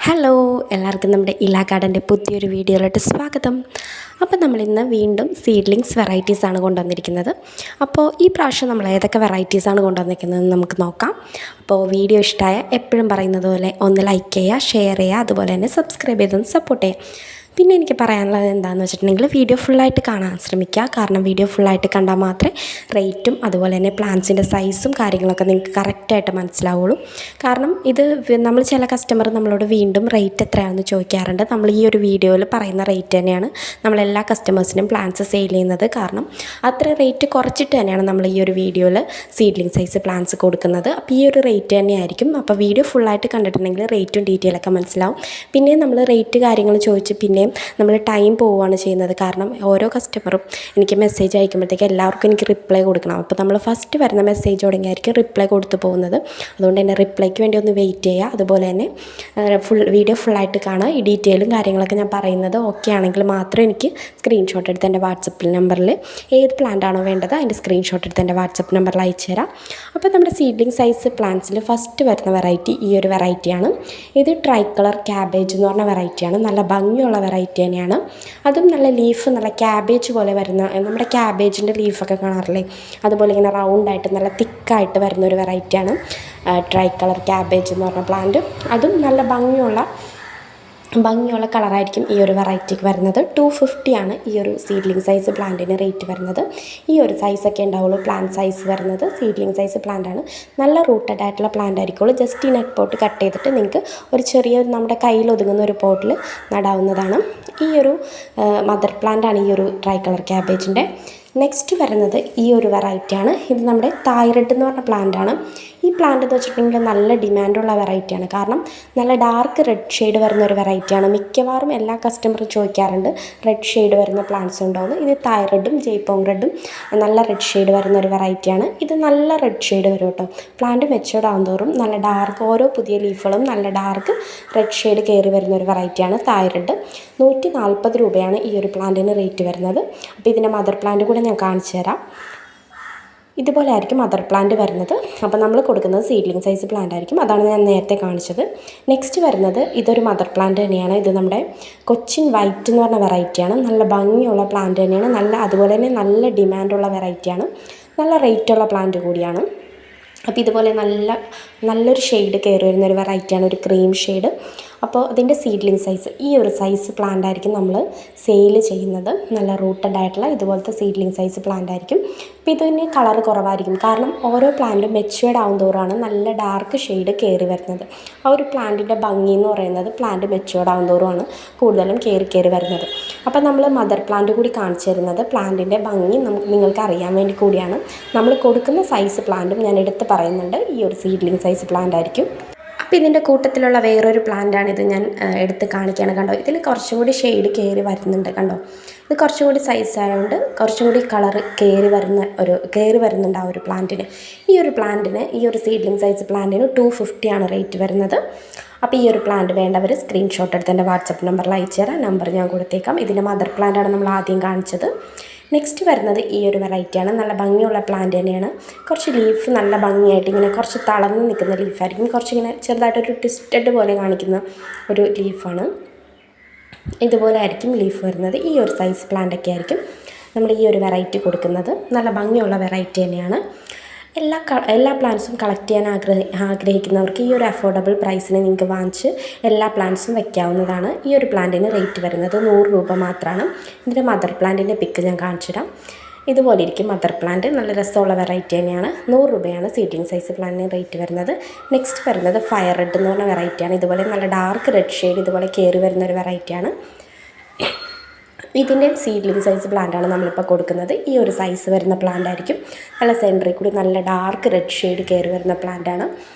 Hello, എല്ലാവർക്കും നമ്മുടെ ഇലാ ഗാർഡൻ്റെ പുതിയൊരു വീഡിയോയിലോട്ട് സ്വാഗതം. അപ്പോൾ നമ്മളിന്ന് വീണ്ടും സീഡ്ലിങ്സ് വെറൈറ്റീസാണ് കൊണ്ടുവന്നിരിക്കുന്നത്. അപ്പോൾ ഈ പ്രാവശ്യം നമ്മൾ ഏതൊക്കെ വെറൈറ്റീസാണ് കൊണ്ടുവന്നിരിക്കുന്നതെന്ന് നമുക്ക് നോക്കാം. അപ്പോൾ വീഡിയോ ഇഷ്ടമായ എപ്പോഴും പറയുന്നത് പോലെ ഒന്ന് ലൈക്ക് ചെയ്യുക, ഷെയർ ചെയ്യുക, അതുപോലെ തന്നെ സബ്സ്ക്രൈബ് ചെയ്തൊന്ന് സപ്പോർട്ട് ചെയ്യുക. പിന്നെ എനിക്ക് പറയാനുള്ളത് എന്താണെന്ന് വെച്ചിട്ടുണ്ടെങ്കിൽ വീഡിയോ ഫുള്ളായിട്ട് കാണാൻ ശ്രമിക്കുക. കാരണം വീഡിയോ ഫുള്ളായിട്ട് കണ്ടാൽ മാത്രമേ റേറ്റും അതുപോലെ തന്നെ പ്ലാന്റ്സിൻ്റെ സൈസും കാര്യങ്ങളൊക്കെ നിങ്ങൾക്ക് കറക്റ്റായിട്ട് മനസ്സിലാവുള്ളൂ. കാരണം ഇത് നമ്മൾ ചില കസ്റ്റമർ നമ്മളോട് വീണ്ടും റേറ്റ് എത്രയാണെന്ന് ചോദിക്കാറുണ്ട്. നമ്മൾ ഈ ഒരു വീഡിയോയിൽ പറയുന്ന റേറ്റ് തന്നെയാണ് നമ്മളെല്ലാ കസ്റ്റമേഴ്സിനും പ്ലാന്റ്സ് സെയിൽ ചെയ്യുന്നത്. കാരണം അത്ര റേറ്റ് കുറച്ചിട്ട് തന്നെയാണ് നമ്മൾ ഈ ഒരു വീഡിയോയിൽ സീഡ്ലിംഗ് സൈസ് പ്ലാന്റ്സ് കൊടുക്കുന്നത്. അപ്പോൾ ഈ ഒരു റേറ്റ് തന്നെയായിരിക്കും. അപ്പോൾ വീഡിയോ ഫുള്ളായിട്ട് കണ്ടിട്ടുണ്ടെങ്കിൽ റേറ്റും ഡീറ്റെയിലൊക്കെ മനസ്സിലാവും. പിന്നെ നമ്മൾ റേറ്റ് കാര്യങ്ങൾ ചോദിച്ച് പിന്നെ നമ്മൾ ടൈം പോവുകയാണ് ചെയ്യുന്നത്. കാരണം ഓരോ കസ്റ്റമറും എനിക്ക് മെസ്സേജ് അയക്കുമ്പോഴത്തേക്ക് എല്ലാവർക്കും എനിക്ക് റിപ്ലൈ കൊടുക്കണം. അപ്പോൾ നമ്മൾ ഫസ്റ്റ് വരുന്ന മെസ്സേജ് തുടങ്ങിയായിരിക്കും റിപ്ലൈ കൊടുത്തു പോകുന്നത്. അതുകൊണ്ട് തന്നെ റിപ്ലൈക്ക് വേണ്ടി ഒന്ന് വെയിറ്റ് ചെയ്യുക. അതുപോലെ തന്നെ വീഡിയോ ഫുള്ളായിട്ട് കാണുക. ഈ ഡീറ്റെയിലും കാര്യങ്ങളൊക്കെ ഞാൻ പറയുന്നത് ഓക്കെ ആണെങ്കിൽ മാത്രം എനിക്ക് സ്ക്രീൻഷോട്ട് എടുത്ത് എൻ്റെ വാട്സപ്പ് നമ്പറിൽ ഏത് പ്ലാന്റ് ആണോ വേണ്ടത് അതിൻ്റെ സ്ക്രീൻഷോട്ട് എടുത്ത് എൻ്റെ വാട്സപ്പ് നമ്പറിൽ അയച്ചു തരാം. അപ്പോൾ നമ്മുടെ സീഡ്ലിംഗ് സൈസ് പ്ലാന്റ്സിൽ ഫസ്റ്റ് വരുന്ന വെറൈറ്റി ഈ ഒരു വെറൈറ്റിയാണ്. ഇത് ട്രൈ കളർ ക്യാബേജ് എന്ന് പറഞ്ഞ വെറൈറ്റിയാണ്. നല്ല ഭംഗിയുള്ള വെറൈറ്റി തന്നെയാണ്. അതും നല്ല ലീഫ് നല്ല ക്യാബേജ് പോലെ വരുന്ന, നമ്മുടെ ക്യാബേജിൻ്റെ ലീഫൊക്കെ കാണാറില്ലേ, അതുപോലെ ഇങ്ങനെ റൗണ്ടായിട്ട് നല്ല തിക്കായിട്ട് വരുന്ന ഒരു വെറൈറ്റിയാണ് ട്രൈ കളർ ക്യാബേജ് എന്ന് പറഞ്ഞ പ്ലാന്റ്. അതും നല്ല ഭംഗിയുള്ള കളറായിരിക്കും ഈ ഒരു വെറൈറ്റിക്ക് വരുന്നത്. 250 ആണ് ഈ ഒരു സീഡ്ലിംഗ് സൈസ് പ്ലാന്റിന് റേറ്റ് വരുന്നത്. ഈ ഒരു സൈസൊക്കെ ഉണ്ടാവുള്ളൂ പ്ലാന്റ് സൈസ് വരുന്നത്. സീഡ്ലിംഗ് സൈസ് പ്ലാന്റാണ്. നല്ല റൂട്ടഡ് ആയിട്ടുള്ള പ്ലാന്റ് ആയിരിക്കുള്ളൂ. ജസ്റ്റ് ഈ നെറ്റ് പോട്ട് കട്ട് ചെയ്തിട്ട് നിങ്ങൾക്ക് ഒരു ചെറിയ നമ്മുടെ കയ്യിൽ ഒതുങ്ങുന്ന ഒരു പോട്ടിൽ നടാവുന്നതാണ്. ഈ ഒരു മദർ പ്ലാന്റാണ് ഈ ഒരു ട്രൈ കളർ ക്യാബേജിൻ്റെ. നെക്സ്റ്റ് വരുന്നത് ഈ ഒരു വെറൈറ്റിയാണ്. ഇത് നമ്മുടെ തായ്റെഡ് എന്ന് പറഞ്ഞ പ്ലാന്റാണ്. ഈ പ്ലാന്റ് എന്ന് വെച്ചിട്ടുണ്ടെങ്കിൽ നല്ല ഡിമാൻഡുള്ള വെറൈറ്റിയാണ്. കാരണം നല്ല ഡാർക്ക് റെഡ് ഷെയ്ഡ് വരുന്ന ഒരു വെറൈറ്റിയാണ്. മിക്കവാറും എല്ലാ കസ്റ്റമറും ചോദിക്കാറുണ്ട് റെഡ് ഷെയ്ഡ് വരുന്ന പ്ലാന്റ്സ് ഉണ്ടോയെന്ന്. ഇത് തായ്റെഡും ജയ്പോങ് റെഡും നല്ല റെഡ് ഷെയ്ഡ് വരുന്ന ഒരു വെറൈറ്റിയാണ്. ഇത് നല്ല റെഡ് ഷെയ്ഡ് വരും കേട്ടോ. പ്ലാന്റ് മെച്ചുവേർഡ് ആകുന്തോറും നല്ല ഡാർക്ക്, ഓരോ പുതിയ ലീഫുകളും നല്ല ഡാർക്ക് റെഡ് ഷെയ്ഡ് കയറി വരുന്ന ഒരു വെറൈറ്റിയാണ് തായ്റെഡ്. 140 രൂപയാണ് ഈ ഒരു പ്ലാന്റിന് റേറ്റ് വരുന്നത്. അപ്പോൾ ഇതിൻ്റെ മദർ പ്ലാന്റ് കൂടെ ഞാൻ കാണിച്ചു തരാം. ഇതുപോലെ ആയിരിക്കും മദർ പ്ലാന്റ് വരുന്നത്. അപ്പോൾ നമ്മൾ കൊടുക്കുന്നത് സീഡ്ലിംഗ് സൈസ് പ്ലാന്റ് ആയിരിക്കും. അതാണ് ഞാൻ നേരത്തെ കാണിച്ചത്. നെക്സ്റ്റ് വരുന്നത് ഇതൊരു മദർ പ്ലാന്റ് തന്നെയാണ്. ഇത് നമ്മുടെ കൊച്ചിൻ വൈറ്റ് എന്ന് പറഞ്ഞ വെറൈറ്റിയാണ്. നല്ല ഭംഗിയുള്ള പ്ലാന്റ് തന്നെയാണ്. അതുപോലെ തന്നെ നല്ല ഡിമാൻഡുള്ള വെറൈറ്റിയാണ്. നല്ല റേറ്റുള്ള പ്ലാന്റ് കൂടിയാണ്. അപ്പോൾ ഇതുപോലെ നല്ലൊരു ഷെയ്ഡ് കയറി വരുന്നൊരു വെറൈറ്റിയാണ്, ഒരു ക്രീം ഷെയ്ഡ്. അപ്പോൾ അതിൻ്റെ സീഡ്ലിംഗ് സൈസ് ഈ ഒരു സൈസ് പ്ലാന്റ് ആയിരിക്കും നമ്മൾ സെയിൽ ചെയ്യുന്നത്. നല്ല റൂട്ടഡ് ആയിട്ടുള്ള ഇതുപോലത്തെ സീഡ്ലിംഗ് സൈസ് പ്ലാന്റ് ആയിരിക്കും. അപ്പോൾ ഇതിന് കളർ കുറവായിരിക്കും. കാരണം ഓരോ പ്ലാന്റും മെച്ചുവേർഡ് ആവുന്തോറാണ് നല്ല ഡാർക്ക് ഷെയ്ഡ് കയറി വരുന്നത്. ആ ഒരു പ്ലാന്റിൻ്റെ ഭംഗി എന്ന് പറയുന്നത് പ്ലാന്റ് മെച്ചുവേർഡ് ആവുന്തോറുമാണ് കൂടുതലും കയറി വരുന്നത്. അപ്പോൾ നമ്മൾ മദർ പ്ലാന്റ് കൂടി കാണിച്ചു തരുന്നത് പ്ലാന്റിൻ്റെ ഭംഗി നിങ്ങൾക്ക് അറിയാൻ വേണ്ടി കൂടിയാണ്. നമ്മൾ കൊടുക്കുന്ന സൈസ് പ്ലാന്റും ഞാൻ എടുത്ത് പറയുന്നുണ്ട് ഈ ഒരു സീഡ്ലിംഗ് സൈസ് പ്ലാന്റ് ആയിരിക്കും. അപ്പോൾ ഇതിൻ്റെ കൂട്ടത്തിലുള്ള വേറൊരു പ്ലാന്റാണിത്. ഞാൻ എടുത്ത് കാണിക്കുകയാണ്. കണ്ടോ, ഇതിൽ കുറച്ചും കൂടി ഷെയ്ഡ് കയറി വരുന്നുണ്ട്. കണ്ടോ, ഇത് കുറച്ചും കൂടി സൈസ് ആയതുകൊണ്ട് കുറച്ചും കൂടി കളർ കയറി വരുന്നുണ്ട് ആ ഒരു പ്ലാന്റിന്. ഈ ഒരു സീഡ്ലിംഗ് സൈസ് പ്ലാന്റിന് 250 ആണ് റേറ്റ് വരുന്നത്. അപ്പോൾ ഈ ഒരു പ്ലാന്റ് വേണ്ടവർ സ്ക്രീൻഷോട്ട് എടുത്ത് എൻ്റെ വാട്സപ്പ് നമ്പറിൽ അയച്ചു തരാം. നമ്പർ ഞാൻ കൊടുത്തേക്കാം. ഇതിൻ്റെ മദർ പ്ലാന്റാണ് നമ്മൾ ആദ്യം കാണിച്ചത്. നെക്സ്റ്റ് വരുന്നത് ഈ ഒരു വെറൈറ്റിയാണ്. നല്ല ഭംഗിയുള്ള പ്ലാന്റ് തന്നെയാണ്. കുറച്ച് ലീഫ് നല്ല ഭംഗിയായിട്ട് ഇങ്ങനെ കുറച്ച് തളർന്ന് നിൽക്കുന്ന ലീഫായിരിക്കും. കുറച്ചിങ്ങനെ ചെറുതായിട്ടൊരു ട്വിസ്റ്റഡ് പോലെ കാണിക്കുന്ന ഒരു ലീഫാണ്. ഇതുപോലെ ആയിരിക്കും ലീഫ് വരുന്നത്. ഈ ഒരു സൈസ് പ്ലാന്റൊക്കെ ആയിരിക്കും നമ്മൾ ഈ ഒരു വെറൈറ്റി കൊടുക്കുന്നത്. നല്ല ഭംഗിയുള്ള വെറൈറ്റി തന്നെയാണ്. എല്ലാ പ്ലാന്റ്സും കളക്ട് ചെയ്യാൻ ആഗ്രഹിക്കുന്നവർക്ക് ഈ ഒരു അഫോർഡബിൾ പ്രൈസിന് നിങ്ങൾക്ക് വാങ്ങിച്ച് എല്ലാ പ്ലാന്റ്സും വയ്ക്കാവുന്നതാണ്. ഈ ഒരു പ്ലാന്റിന് റേറ്റ് വരുന്നത് 100 രൂപ മാത്രമാണ്. ഇതിൻ്റെ മദർ പ്ലാന്റിൻ്റെ പിക്ക് ഞാൻ കാണിച്ചു തരാം. ഇതുപോലെ ഇരിക്കും മദർ പ്ലാന്റ്. നല്ല രസമുള്ള വെറൈറ്റി തന്നെയാണ്. 100 രൂപയാണ് സീഡ്ലിംഗ് സൈസ് പ്ലാന്റിന് റേറ്റ് വരുന്നത്. നെക്സ്റ്റ് വരുന്നത് ഫയർ റെഡ് എന്ന് പറഞ്ഞ വെറൈറ്റിയാണ്. ഇതുപോലെ നല്ല ഡാർക്ക് റെഡ് ഷെയ്ഡ് ഇതുപോലെ കയറി വരുന്നൊരു വെറൈറ്റിയാണ്. ഇതിൻ്റെ സീഡ്ലിംഗ് സൈസ് പ്ലാന്റാണ് നമ്മളിപ്പോൾ കൊടുക്കുന്നത്. ഈ ഒരു സൈസ് വരുന്ന പ്ലാന്റ് ആയിരിക്കും. നല്ല സെൻറ്ററിൽ കൂടി നല്ല ഡാർക്ക് റെഡ് ഷെയ്ഡ് കയറി വരുന്ന പ്ലാന്റാണ്.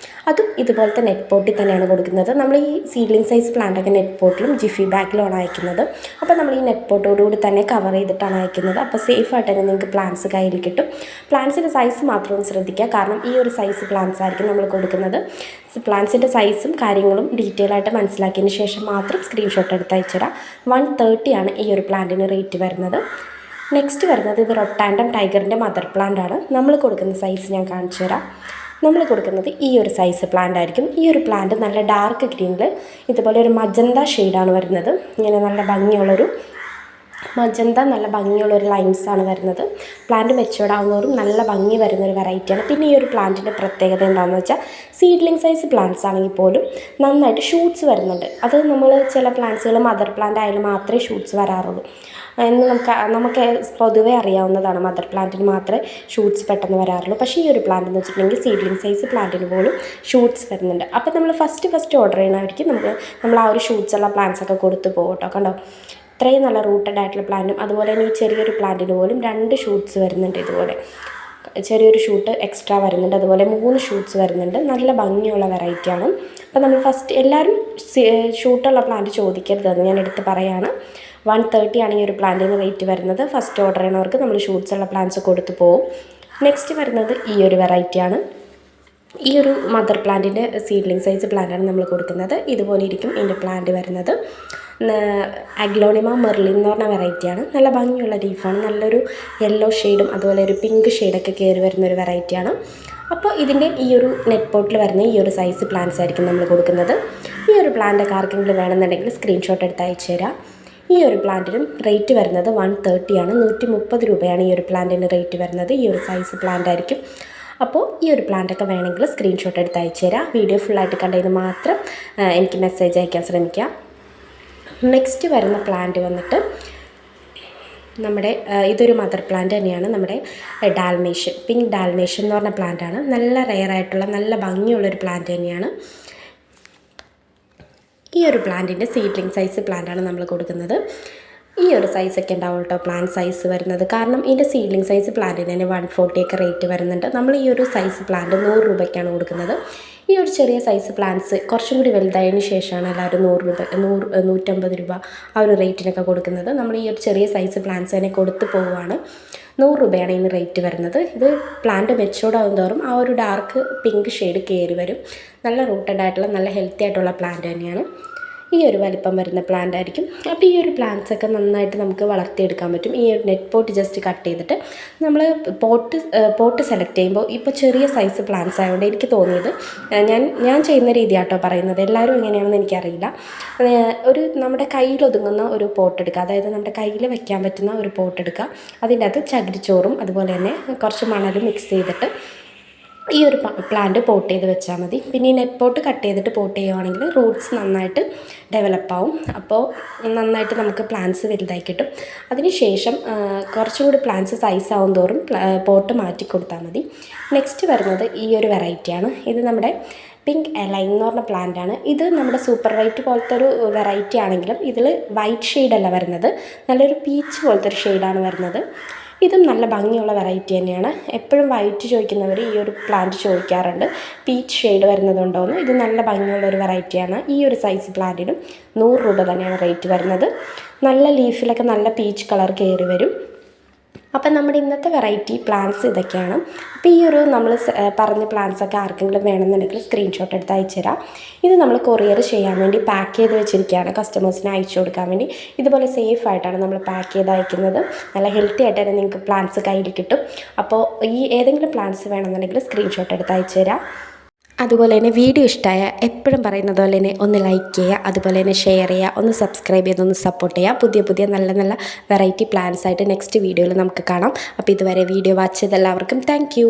അതും ഇതുപോലത്തെ നെറ്റ് പോട്ടിൽ തന്നെയാണ് കൊടുക്കുന്നത്. നമ്മൾ ഈ സീഡ്ലിംഗ് സൈസ് പ്ലാന്റൊക്കെ നെറ്റ് പോട്ടിലും ജിഫി ബാഗിലുമാണ് അയക്കുന്നത്. അപ്പോൾ നമ്മൾ ഈ നെറ്റ് പോട്ടോടുകൂടി തന്നെ കവർ ചെയ്തിട്ടാണ് അയക്കുന്നത്. അപ്പോൾ സേഫായിട്ട് തന്നെ നിങ്ങൾക്ക് പ്ലാന്റ്സ് കയ്യിൽ കിട്ടും. പ്ലാന്റ്സിൻ്റെ സൈസ് മാത്രം ഒന്ന് ശ്രദ്ധിക്കുക. കാരണം ഈ ഒരു സൈസ് പ്ലാന്റ്സ് ആയിരിക്കും നമ്മൾ കൊടുക്കുന്നത്. പ്ലാന്റ്സിൻ്റെ സൈസും കാര്യങ്ങളും ഡീറ്റെയിൽ ആയിട്ട് മനസ്സിലാക്കിയതിന് ശേഷം മാത്രം സ്ക്രീൻഷോട്ട് എടുത്ത് അയച്ചുതരാം. 130 ആണ് ഈ ഒരു പ്ലാന്റിന് റേറ്റ് വരുന്നത്. നെക്സ്റ്റ് വരുന്നത് ഇത് റൊട്ടാൻഡം ടൈഗറിൻ്റെ മദർ പ്ലാന്റ് ആണ്. നമ്മൾ കൊടുക്കുന്ന സൈസ് ഞാൻ കാണിച്ചു തരാം. നമ്മൾ കൊടുക്കുന്നത് ഈ ഒരു സൈസ് പ്ലാന്റ് ആയിരിക്കും. ഈ ഒരു പ്ലാന്റ് നല്ല ഡാർക്ക് ഗ്രീനിൽ ഇതുപോലെ ഒരു മജന്ത ഷെയ്ഡാണ് വരുന്നത്. ഇങ്ങനെ നല്ല ഭംഗിയുള്ളൊരു നല്ല ഭംഗിയുള്ളൊരു ലൈൻസാണ് വരുന്നത്. പ്ലാന്റ് മെച്ചുവേർഡ് ആവുന്നവരും നല്ല ഭംഗി വരുന്നൊരു വെറൈറ്റിയാണ്. പിന്നെ ഈ ഒരു പ്ലാന്റിൻ്റെ പ്രത്യേകത എന്താണെന്ന് വെച്ചാൽ സീഡ്ലിംഗ് സൈസ് പ്ലാന്റ്സ് ആണെങ്കിൽ പോലും നന്നായിട്ട് ഷൂട്ട്സ് വരുന്നുണ്ട്. അത് നമ്മൾ ചില പ്ലാന്റ്സുകൾ മദർ പ്ലാന്റ് ആയാലും മാത്രമേ ഷൂട്ട്സ് വരാറുള്ളൂ എന്ന് നമുക്ക് പൊതുവേ അറിയാവുന്നതാണ്. മദർ പ്ലാന്റിന് മാത്രമേ ഷൂട്ട്സ് പെട്ടെന്ന് വരാറുള്ളൂ. പക്ഷേ ഈ ഒരു പ്ലാന്റ് എന്ന് വെച്ചിട്ടുണ്ടെങ്കിൽ സീഡ്ലിംഗ് സൈസ് പ്ലാന്റിന് പോലും ഷൂട്ട്സ് വരുന്നുണ്ട്. അപ്പോൾ നമ്മൾ ഫസ്റ്റ് ഓർഡർ ചെയ്യണവർക്ക് നമ്മൾ ആ ഒരു ഷൂട്ട്സ് ഉള്ള പ്ലാന്റ്സൊക്കെ കൊടുത്ത് പോകും കേട്ടോ. കണ്ടോ, ഇത്രയും നല്ല റൂട്ടഡ് ആയിട്ടുള്ള പ്ലാന്റും അതുപോലെ തന്നെ ഈ ചെറിയൊരു പ്ലാന്റിന് പോലും 2 ഷൂട്ട്സ് വരുന്നുണ്ട്. ഇതുപോലെ ചെറിയൊരു ഷൂട്ട് എക്സ്ട്രാ വരുന്നുണ്ട്. അതുപോലെ 3 ഷൂട്ട്സ് വരുന്നുണ്ട്. നല്ല ഭംഗിയുള്ള വെറൈറ്റിയാണ്. അപ്പോൾ നമ്മൾ ഫസ്റ്റ് എല്ലാവരും ഷൂട്ടുള്ള പ്ലാന്റ് ചോദിക്കരുതെന്ന് ഞാൻ എടുത്ത് പറയുകയാണ്. 130 ആണ് ഈ ഒരു പ്ലാന്റിന് റേറ്റ് വരുന്നത്. ഫസ്റ്റ് ഓർഡർ ചെയ്യണവർക്ക് നമ്മൾ ഷൂട്ട്സ് ഉള്ള പ്ലാന്റ്സ് കൊടുത്ത് പോകും. നെക്സ്റ്റ് വരുന്നത് ഈ ഒരു വെറൈറ്റിയാണ്. ഈ ഒരു മദർ പ്ലാന്റിൻ്റെ സീഡ്ലിംഗ് സൈസ് പ്ലാന്റാണ് നമ്മൾ കൊടുക്കുന്നത്. ഇതുപോലെ ഇരിക്കും ഇതിൻ്റെ പ്ലാന്റ് വരുന്നത്. അഗ്ലോണിമ മെർലിൻ എന്ന് പറഞ്ഞ വെറൈറ്റിയാണ്. നല്ല ഭംഗിയുള്ള ലീഫാണ്. നല്ലൊരു യെല്ലോ ഷെയ്ഡും അതുപോലെ ഒരു പിങ്ക് ഷെയ്ഡൊക്കെ കയറി വരുന്നൊരു വെറൈറ്റിയാണ്. അപ്പോൾ ഇതിൻ്റെ ഈ ഒരു നെറ്റ് പോട്ടിൽ വരുന്ന ഈ ഒരു സൈസ് പ്ലാന്റ്സ് ആയിരിക്കും നമ്മൾ കൊടുക്കുന്നത്. ഈ ഒരു പ്ലാന്റൊക്കെ ആർക്കെങ്കിലും വേണമെന്നുണ്ടെങ്കിൽ സ്ക്രീൻഷോട്ട് എടുത്ത് അയച്ചു തരാം. ഈ ഒരു പ്ലാന്റിനും റേറ്റ് വരുന്നത് 130 ആണ്. 130 രൂപയാണ് ഈ ഒരു പ്ലാന്റിന് റേറ്റ് വരുന്നത്. ഈ ഒരു സൈസ് പ്ലാന്റ് ആയിരിക്കും. അപ്പോൾ ഈ ഒരു പ്ലാന്റൊക്കെ വേണമെങ്കിൽ സ്ക്രീൻഷോട്ട് എടുത്ത് അയച്ചു തരാം. വീഡിയോ ഫുള്ളായിട്ട് കണ്ടതിന് മാത്രം എനിക്ക് മെസ്സേജ് അയക്കാൻ ശ്രമിക്കുക. നെക്സ്റ്റ് വരുന്ന പ്ലാന്റ് വന്നിട്ട് നമ്മുടെ ഇതൊരു മദർ പ്ലാന്റ് തന്നെയാണ്. നമ്മുടെ ഡാൽമേഷ്യൻ, പിങ്ക് ഡാൽമേഷ്യൻ എന്ന് പറഞ്ഞ പ്ലാന്റാണ്. നല്ല റെയറായിട്ടുള്ള നല്ല ഭംഗിയുള്ളൊരു പ്ലാന്റ് തന്നെയാണ്. ഈ ഒരു പ്ലാന്റിൻ്റെ സീഡ്ലിംഗ് സൈസ് പ്ലാന്റാണ് നമ്മൾ കൊടുക്കുന്നത്. ഈ ഒരു സൈസൊക്കെ ഉണ്ടാവും കേട്ടോ പ്ലാന്റ് സൈസ് വരുന്നത്. കാരണം ഇതിൻ്റെ സീഡ്ലിംഗ് സൈസ് പ്ലാന്റിന് തന്നെ 140 ഒക്കെ റേറ്റ് വരുന്നുണ്ട്. നമ്മൾ ഈ ഒരു സൈസ് പ്ലാന്റ് 100 രൂപയ്ക്കാണ് കൊടുക്കുന്നത്. ഈ ഒരു ചെറിയ സൈസ് പ്ലാന്റ്സ് കുറച്ചും കൂടി വലുതായതിന് ശേഷമാണ് എല്ലാവരും 150 രൂപ ആ ഒരു റേറ്റിനൊക്കെ കൊടുക്കുന്നത്. നമ്മൾ ഈ ഒരു ചെറിയ സൈസ് പ്ലാന്റ്സ് തന്നെ കൊടുത്ത് പോവുകയാണ്. 100 രൂപയാണ് ഇതിന് റേറ്റ് വരുന്നത്. ഇത് പ്ലാന്റ് മെച്ചൂർഡ് ആകുന്തോറും ആ ഒരു ഡാർക്ക് പിങ്ക് ഷെയ്ഡ് കയറി വരും. നല്ല റൂട്ടഡ് ആയിട്ടുള്ള നല്ല ഹെൽത്തി ആയിട്ടുള്ള പ്ലാന്റ് തന്നെയാണ്. ഈ ഒരു വലിപ്പം വരുന്ന പ്ലാന്റ് ആയിരിക്കും. അപ്പോൾ ഈ ഒരു പ്ലാന്റ്സൊക്കെ നന്നായിട്ട് നമുക്ക് വളർത്തിയെടുക്കാൻ പറ്റും. ഈ ഒരു നെറ്റ് പോട്ട് ജസ്റ്റ് കട്ട് ചെയ്തിട്ട് നമ്മൾ പോട്ട് സെലക്ട് ചെയ്യുമ്പോൾ ഇപ്പോൾ ചെറിയ സൈസ് പ്ലാന്റ്സ് ആയതുകൊണ്ട് എനിക്ക് തോന്നിയത് ഞാൻ ചെയ്യുന്ന രീതിയാട്ടോ പറയുന്നത്. എല്ലാവരും എങ്ങനെയാണെന്ന് എനിക്കറിയില്ല. ഒരു നമ്മുടെ കയ്യിലൊതുങ്ങുന്ന ഒരു പോട്ട് എടുക്കുക. അതായത് നമ്മുടെ കയ്യിൽ വെക്കാൻ പറ്റുന്ന ഒരു പോട്ട് എടുക്കുക. അതിൻ്റെ അകത്ത് ചകിരിച്ചോറും അതുപോലെ തന്നെ കുറച്ച് മണലും മിക്സ് ചെയ്തിട്ട് ഈ ഒരു പ്ലാന്റ് പോട്ട് ചെയ്ത് വെച്ചാൽ മതി. പിന്നെ ഈ നെറ്റ് പോട്ട് കട്ട് ചെയ്തിട്ട് പോട്ട് ചെയ്യുവാണെങ്കിൽ റൂട്ട്സ് നന്നായിട്ട് ഡെവലപ്പാവും. അപ്പോൾ നന്നായിട്ട് നമുക്ക് പ്ലാന്റ്സ് വലുതായി കിട്ടും. അതിന് ശേഷം കുറച്ചും കൂടി പ്ലാന്റ്സ് സൈസ് ആവും തോറും പോട്ട് മാറ്റി കൊടുത്താൽ മതി. നെക്സ്റ്റ് വരുന്നത് ഈ ഒരു വെറൈറ്റിയാണ്. ഇത് നമ്മുടെ പിങ്ക് എലൈൻ എന്ന് പറഞ്ഞ പ്ലാന്റാണ്. ഇത് നമ്മുടെ സൂപ്പർ വൈറ്റ് പോലത്തെ ഒരു വെറൈറ്റി ആണെങ്കിലും ഇതിൽ വൈറ്റ് ഷെയ്ഡല്ല വരുന്നത്. നല്ലൊരു പീച്ച് പോലത്തെ ഒരു ഷെയ്ഡാണ് വരുന്നത്. ഇതും നല്ല ഭംഗിയുള്ള വെറൈറ്റി തന്നെയാണ്. എപ്പോഴും വൈറ്റ് ചോദിക്കുന്നവർ ഈ ഒരു പ്ലാന്റ് ചോദിക്കാറുണ്ട്, പീച്ച് ഷെയ്ഡ് വരുന്നതുണ്ടോയെന്ന്. ഇത് നല്ല ഭംഗിയുള്ളൊരു വെറൈറ്റിയാണ്. ഈ ഒരു സൈസ് പ്ലാന്റിനും 100 രൂപ തന്നെയാണ് റേറ്റ് വരുന്നത്. നല്ല ലീഫിലൊക്കെ നല്ല പീച്ച് കളർ കയറി വരും. അപ്പം നമ്മുടെ ഇന്നത്തെ വെറൈറ്റി പ്ലാന്റ്സ് ഇതൊക്കെയാണ്. അപ്പോൾ ഈ ഒരു നമ്മൾ പറഞ്ഞ പ്ലാന്റ്സൊക്കെ ആർക്കെങ്കിലും വേണമെന്നുണ്ടെങ്കിൽ സ്ക്രീൻഷോട്ട് എടുത്ത് അയച്ചു തരാം. ഇത് നമ്മൾ കൊറിയർ ചെയ്യാൻ വേണ്ടി പാക്ക് ചെയ്ത് വെച്ചിരിക്കുകയാണ്, കസ്റ്റമേഴ്സിന് അയച്ചു കൊടുക്കാൻ വേണ്ടി. ഇതുപോലെ സേഫ് ആയിട്ടാണ് നമ്മൾ പാക്ക് ചെയ്ത് അയക്കുന്നത്. നല്ല ഹെൽത്തി ആയിട്ട് തന്നെ നിങ്ങൾക്ക് പ്ലാന്റ്സ് കയ്യിൽ കിട്ടും. അപ്പോൾ ഈ ഏതെങ്കിലും പ്ലാന്റ്സ് വേണമെന്നുണ്ടെങ്കിൽ സ്ക്രീൻഷോട്ട് എടുത്ത് അയച്ചു തരാം. അതുപോലെ തന്നെ വീഡിയോ ഇഷ്ടമായ എപ്പോഴും പറയുന്നത് പോലെ തന്നെ ഒന്ന് ലൈക്ക് ചെയ്യുക, അതുപോലെ തന്നെ ഷെയർ ചെയ്യുക, ഒന്ന് സബ്സ്ക്രൈബ് ചെയ്ത് ഒന്ന് സപ്പോർട്ട് ചെയ്യുക. പുതിയ നല്ല നല്ല വെറൈറ്റി പ്ലാൻസ് ആയിട്ട് നെക്സ്റ്റ് വീഡിയോയിൽ നമുക്ക് കാണാം. അപ്പോൾ ഇതുവരെ വീഡിയോ വാച്ച് ചെയ്ത എല്ലാവർക്കും താങ്ക്.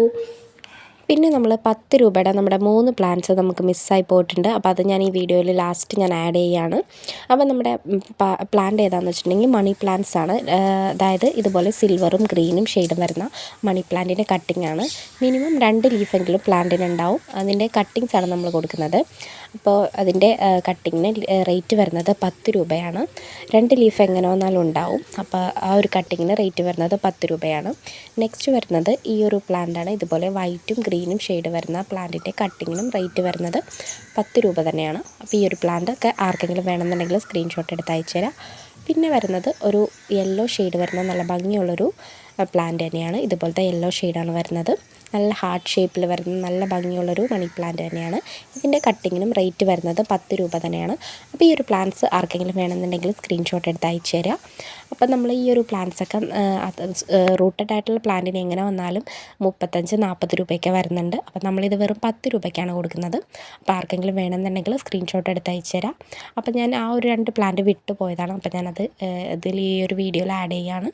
പിന്നെ നമ്മൾ 10 രൂപയുടെ നമ്മുടെ 3 പ്ലാന്റ്സ് നമുക്ക് മിസ്സായി പോയിട്ടുണ്ട്. അപ്പോൾ അത് ഞാൻ ഈ വീഡിയോയിൽ ലാസ്റ്റ് ഞാൻ ആഡ് ചെയ്യുകയാണ്. അപ്പോൾ നമ്മുടെ പ്ലാന്റ് ഏതാണെന്ന് വെച്ചിട്ടുണ്ടെങ്കിൽ മണി പ്ലാന്റ്സ് ആണ്. അതായത് ഇതുപോലെ സിൽവറും ഗ്രീനും ഷെയ്ഡും വരുന്ന മണി പ്ലാന്റിൻ്റെ കട്ടിംഗ് ആണ്. മിനിമം 2 ലീഫെങ്കിലും പ്ലാന്റിനുണ്ടാവും. അതിൻ്റെ കട്ടിങ്സ് ആണ് നമ്മൾ കൊടുക്കുന്നത്. അപ്പോൾ അതിൻ്റെ കട്ടിങ്ങിന് റേറ്റ് വരുന്നത് 10 രൂപയാണ്. 2 ലീഫ് എങ്ങനെ വന്നാലും ഉണ്ടാവും. അപ്പോൾ ആ ഒരു കട്ടിങ്ങിന് റേറ്റ് വരുന്നത് 10 രൂപയാണ്. നെക്സ്റ്റ് വരുന്നത് ഈ ഒരു പ്ലാന്റാണ്. ഇതുപോലെ വൈറ്റും ഗ്രീനും ഷെയ്ഡ് വരുന്ന പ്ലാന്റിൻ്റെ കട്ടിങ്ങിനും റേറ്റ് വരുന്നത് 10 രൂപ തന്നെയാണ്. അപ്പോൾ ഈ ഒരു പ്ലാന്റ് ഒക്കെ ആർക്കെങ്കിലും വേണമെന്നുണ്ടെങ്കിൽ സ്ക്രീൻഷോട്ട് എടുത്ത് അയച്ചു തരാം. പിന്നെ വരുന്നത് ഒരു യെല്ലോ ഷെയ്ഡ് വരുന്ന നല്ല ഭംഗിയുള്ളൊരു പ്ലാന്റ് തന്നെയാണ്. ഇതുപോലത്തെ യെല്ലോ ഷെയ്ഡാണ് വരുന്നത്. നല്ല ഹാർട്ട് ഷേപ്പിൽ വരുന്ന നല്ല ഭംഗിയുള്ളൊരു മണി പ്ലാന്റ് തന്നെയാണ്. ഇതിൻ്റെ കട്ടിങ്ങിനും റേറ്റ് വരുന്നത് 10 രൂപ തന്നെയാണ്. അപ്പോൾ ഈ ഒരു പ്ലാന്റ്സ് ആർക്കെങ്കിലും വേണമെന്നുണ്ടെങ്കിൽ സ്ക്രീൻഷോട്ട് എടുത്ത് അയച്ചു തരിക. അപ്പം നമ്മൾ ഈ ഒരു പ്ലാന്റ്സൊക്കെ റൂട്ടഡ് ആയിട്ടുള്ള പ്ലാന്റിന് എങ്ങനെ വന്നാലും 35-40 രൂപയൊക്കെ വരുന്നുണ്ട്. അപ്പോൾ നമ്മളിത് വെറും 10 രൂപയ്ക്കാണ് കൊടുക്കുന്നത്. അപ്പോൾ ആർക്കെങ്കിലും വേണമെന്നുണ്ടെങ്കിൽ സ്ക്രീൻഷോട്ട് എടുത്ത് അയച്ചു തരാം. അപ്പോൾ ഞാൻ ആ ഒരു 2 പ്ലാന്റ് വിട്ടു പോയതാണ്. അപ്പോൾ ഞാനത് ഇതിൽ ഈ ഒരു വീഡിയോയിൽ ആഡ് ചെയ്യുകയാണ്.